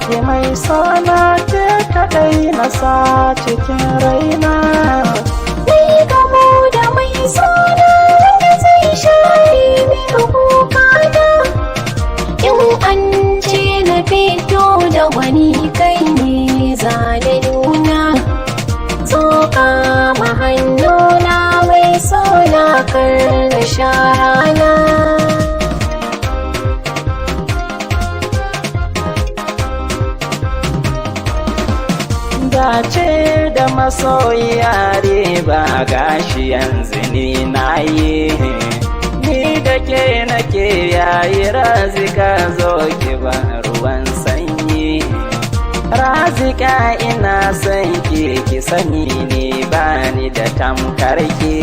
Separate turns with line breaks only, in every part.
ki mai sona ke kaɗai na sa cikin raina.
Ni gamo da mai sona wanda zai share min kukana. In an ce na fito da wani kai ne zane nuna. Zo kama hannuna mai sona kar na sharana.
Dace da masoyiya riba gashi yanzu ni na yi. Ni da ke nake yayi razika zo ki ba ruwan sanyi. Razika ina son ki sani ni bani da tamkarki.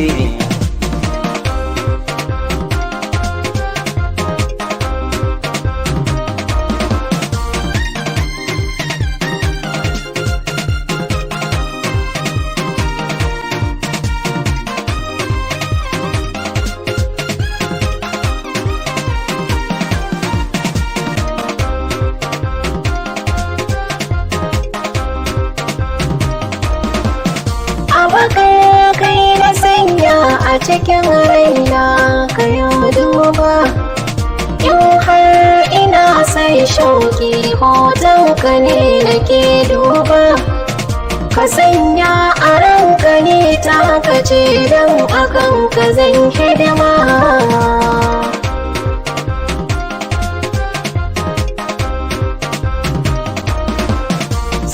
Abakar kai na sanya a cikin raina ka yi duba. In har ina sai shauki hoton ka ne nake duba. Ka sanya a ranka ne ta kace don akan ka zan hidima.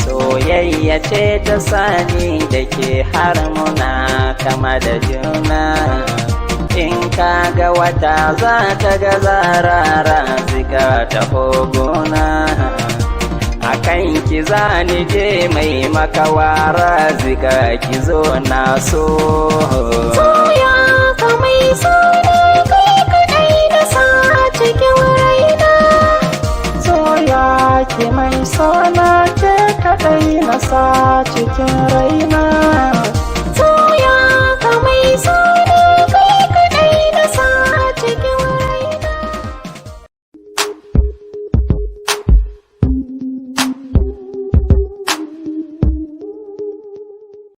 Soyayya ce ta sani da ke har muna kama da juna. In ka ga wata za ka ga zarara zika ta hogona. A kan ki za ni je mai makawara zika ki zo na so.
Soya ka mai sona kai kaɗai na sa cikin raina.
Soya ki mai sona ke kaɗai na sa cikin raina.